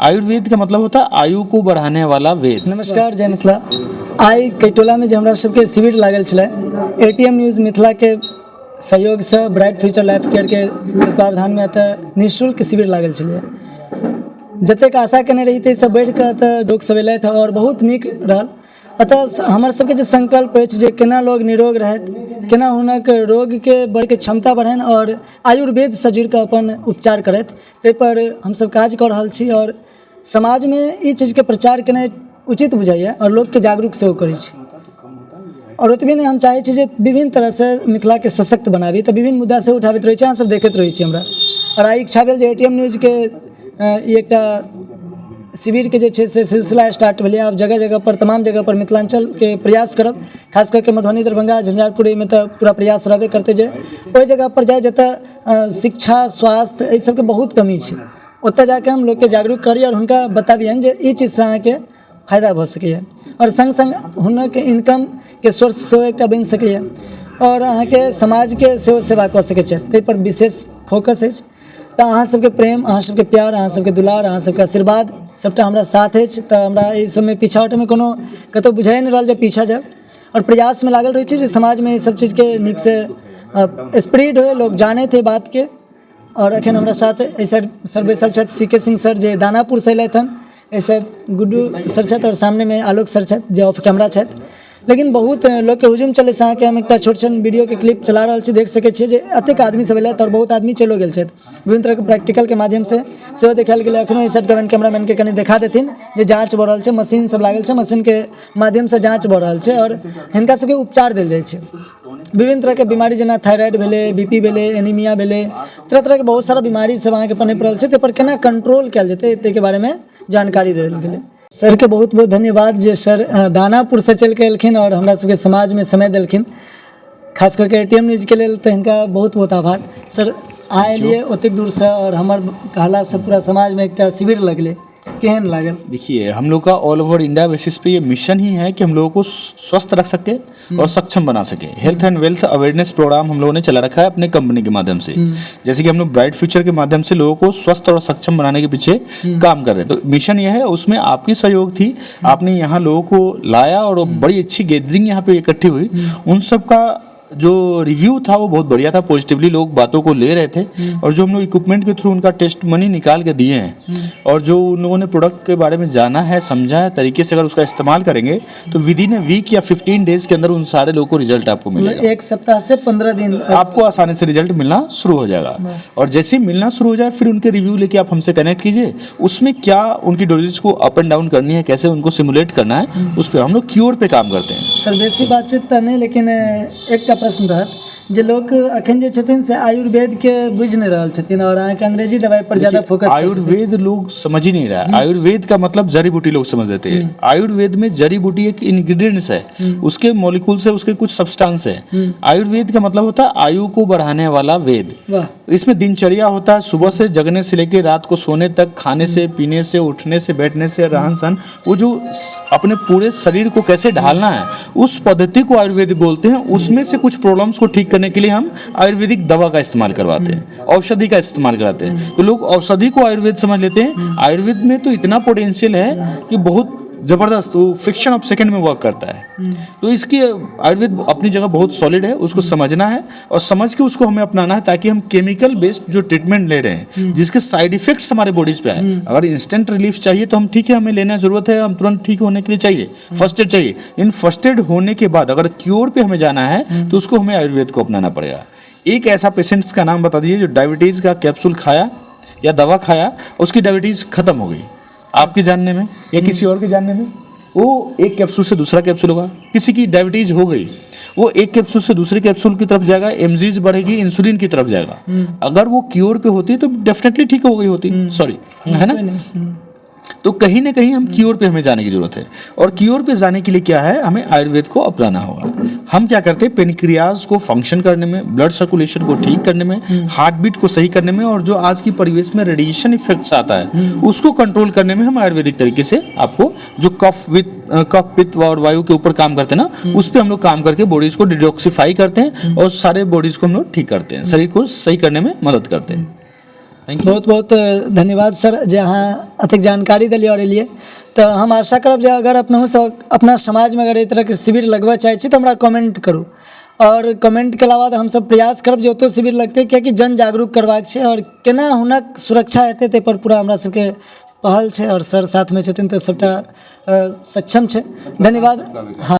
आयुर्वेद का मतलब होता है आयु को बढ़ाने वाला वेद। नमस्कार, जय मिथिला। आइ कैटोला में जे हमरा सबके शिविर लागल छलै, एटीएम न्यूज़ मिथिला के सहयोग से ब्राइट फ्यूचर लाइफ केयर के तत्वावधान में एतऽ निःशुल्क शिविर लागल छलै। जतेक आशा केने रही ताहि से बढ़ि कऽ एतऽ लोक सब एलथि और बहुत नीक रहल। अतः हमर सबके जे संकल्प अछि जे केना लोग निरोग रहथि, केना हुनक रोग के बढ़ै के क्षमता बढ़नि और आयुर्वेद से जुड़ि कऽ अपन उपचार करथि, ताहि पर हमसब काज कऽ रहल छी और समाज में ई चीज के प्रचार केनाइ उचित बुझाइए और लोग के जागरूक सेहो करै छी। और ओतबे नहीं, हम चाहै छी जे विभिन्न तरह से मिथिला के सशक्त बनाबी, तऽ विभिन्न मुद्दा से उठाबैत रहै छी, अहाँ सब देखैत रहै छी हमरा। और आइ इच्छा भेल जे एटीएम न्यूज़ के ई एकटा शिविर के जे छै से सिलसिला स्टार्ट भेलै। आब जगह जगह पर, तमाम जगह पर मिथिलांचल के प्रयास करब, खास करके मधुबनी, दरभंगा, झंझारपुर में तो पूरा प्रयास रहबे करते जे ओहि जगह पर जाए जतऽ शिक्षा, स्वास्थ्य एहि सबके बहुत कमी छै, ओतऽ जाके हम लोग के जागरूक करी और हुनका बताबियनि जे ई चीज से अहाँके फायदा भऽ सकैए और संग संग हुनक इनकम के सोर्स सेहो एकटा बनि सकैए और अहाँके समाज के सेहो सेवा कऽ सकैत छथि। ताहि पर विशेष फोकस अछि। तऽ अहाँ सबके प्रेम, अहाँ सबके प्यार, अहाँ सबके दुलार, अहाँ सबके आशीर्वाद सबटा हमरा साथ अछि। तऽ हमरा एहि सबमे पीछा हटैमे कोनो कतौ बुझाइ नहि रहल जे पीछा जायब और प्रयास में लागल रहै छी जे समाज में ई सब चीज के नीक से स्प्रेड होय, लोग जानैत है बात के। और अखन हमरा साथ एहि साइड सर बैसल छथि, सीके सिंह सर जे दानापुर से अयलथि हन, एहि साइड गुड्डू सर छथि और सामने में आलोक सर छथि जे ऑफ कैमरा छथि। लेकिन बहुत लोग के हुजूम चले से अहाँके हम एकटा छोट छन वीडियो के क्लिप चला रहल छी, देख सकै छियै जे अतेक आदमी सब एलथि और बहुत आदमी चलो गेल छथि। विभिन्न तरह के प्रैक्टिकल के माध्यम से सेहो देखायल गेलै। एखनो एहि साइड कैमरामैन के कनि देखा देथिन जे जांच भऽ रहल छै, मशीन सब लागल छै, मशीन के माध्यम से जांच भऽ रहल छै और हिनका सबके उपचार देल जाइ छै। विभिन्न तरह के बीमारी जेना थायराइड भेलै, बीपी भेलै, एनीमिया भेलै, तरह तरह के बहुत सारा बीमारी सब अहाँके पनपि रहल छै। ताहि पर केना कंट्रोल कयल जेतै ताहि के बारे में जानकारी देल गेलै। सर के बहुत बहुत धन्यवाद जे सर दानापुर से चल के एलखिन और हमरा सबके समाज में समय देलखिन, खास करके एटीएम न्यूज़ के लेल। तऽ हिनका बहुत बहुत आभार सर। अहाँ एलिए ओतेक दूर से और हमर कहला से पूरा समाज में एकटा शिविर लगले, केहन लागल? देखिए, हम लोग का ऑल ओवर इंडिया बेसिस पे ये मिशन ही है कि हम लोगों को स्वस्थ रख सके और सक्षम बना सके। Health and wealth awareness program हम लोगों ने चला रखा है अपने कंपनी के माध्यम से। जैसे कि हम लोग ब्राइट फ्यूचर के माध्यम से लोगों को स्वस्थ और सक्षम बनाने के पीछे काम कर रहे हैं। तो मिशन यह है, उसमें आपकी सहयोग थी, आपने यहाँ लोगों को लाया और बड़ी अच्छी गैदरिंग यहाँ पे इकट्ठी हुई। उन सब का जो रिव्यू था वो बहुत बढ़िया था, पॉजिटिवली लोग बातों को ले रहे थे। और जो हम लोग इक्विपमेंट के थ्रू उनका टेस्ट मनी निकाल के दिए हैं और जो उन लोगों ने प्रोडक्ट के बारे में जाना है, समझा है, तरीके से अगर उसका इस्तेमाल करेंगे तो विद इन ए वीक या 15 डेज के अंदर उन सारे लोगों को रिजल्ट आपको मिलेगा। एक सप्ताह से 15 दिन आपको आसानी से रिजल्ट मिलना शुरू हो जाएगा। और जैसे ही मिलना शुरू हो जाए फिर उनके रिव्यू लेके आप हमसे कनेक्ट कीजिए, उसमें क्या उनकी डोजेज को अप एंड डाउन करनी है, कैसे उनको सिमुलेट करना है, उस पर हम लोग क्योर पे काम करते हैं। सर बेसी बातचीत तो नहीं, लेकिन एकटा प्रश्न रहत जे लोग अखन जे छथिन से आयुर्वेद के बुझ नहीं रहल छथिन और अहाँके अंग्रेजी दवाई पर ज्यादा फोकस। आयुर्वेद लोग समझ ही नहीं रहा है। आयुर्वेद का मतलब जड़ी बूटी लोग समझ लेते हैं। आयुर्वेद में जड़ी बूटी एक इंग्रेडिएंट्स है, उसके मॉलिक्यूल से उसके कुछ सब्सटेंस है। आयुर्वेद का मतलब होता है आयु को बढ़ाने वाला वेद। इसमें दिनचर्या होता है, सुबह से जगने से लेकर रात को सोने तक, खाने से, पीने से, उठने से, बैठने से, रहन सहन, वो जो अपने पूरे शरीर को कैसे ढालना है उस पद्धति को आयुर्वेद बोलते हैं। उसमें से कुछ प्रॉब्लम्स को ठीक करने के लिए हम आयुर्वेदिक दवा का इस्तेमाल करवाते हैं, औषधि का इस्तेमाल कराते हैं। तो लोग औषधि को आयुर्वेद समझ लेते हैं। आयुर्वेद में तो इतना पोटेंशियल है कि बहुत जबरदस्त, वो फ्रिक्शन ऑफ सेकंड में वर्क करता है। तो इसकी आयुर्वेद अपनी जगह बहुत सॉलिड है, उसको समझना है और समझ के उसको हमें अपनाना है, ताकि हम केमिकल बेस्ड जो ट्रीटमेंट ले रहे हैं जिसके साइड इफेक्ट्स हमारे बॉडीज पे आए। अगर इंस्टेंट रिलीफ चाहिए तो हम ठीक है, हमें लेना जरूरत है, हम तुरंत ठीक होने के लिए चाहिए, फर्स्ट एड चाहिए। इन फर्स्ट एड होने के बाद अगर क्योर पे हमें जाना है तो उसको हमें आयुर्वेद को अपनाना पड़ेगा। एक ऐसा पेशेंट्स का नाम बता दीजिए जो डायबिटीज का कैप्सूल खाया या दवा खाया, उसकी डायबिटीज खत्म हो गई, आपके जानने में या किसी और के जानने में? वो एक कैप्सूल से दूसरा कैप्सूल होगा। किसी की डायबिटीज हो गई, वो एक कैप्सूल से दूसरे कैप्सूल की तरफ जाएगा, एमजीज बढ़ेगी, इंसुलिन की तरफ जाएगा। अगर वो क्योर पे होती तो डेफिनेटली ठीक हो गई होती, सॉरी, है ना? तो कहीं ना कहीं हम क्योर पे हमें जाने की जरूरत है। और क्योर पे जाने के लिए क्या है, हमें आयुर्वेद को अपनाना होगा। हम क्या करते हैं, पेनक्रियाज को फंक्शन करने में, ब्लड सर्कुलेशन को ठीक करने में, हार्ट बीट को सही करने में, और जो आज की परिवेश में रेडिएशन इफेक्ट्स आता है उसको कंट्रोल करने में हम आयुर्वेदिक तरीके से आपको जो कफ पित्त और वायु के ऊपर काम करते हैं ना, उस पर हम लोग काम करके बॉडीज को डिटॉक्सिफाई करते हैं और सारे बॉडीज को हम लोग ठीक करते हैं, शरीर को सही करने में मदद करते हैं। Thank you. बहुत बहुत धन्यवाद सर जे अहाँ अतेक जानकारी दिलिए और एलिए। तो हम आशा करब जे अगर अपनहु से अपना समाज में अगर एहि तरह के शिविर लगबऽ चाहै छी तो हमरा कमेंट करू और कमेंट केला बाद हम सब प्रयास करब जे ओतौ शिविर लगतै, कियाकि जन जागरूक करबाक छै और केना हुनक सुरक्षा हेतै ताहि पर पूरा हमरा सबके पहल छै और सर साथ में छथिन तो सबटा सक्षम छै। धन्यवाद। हाँ।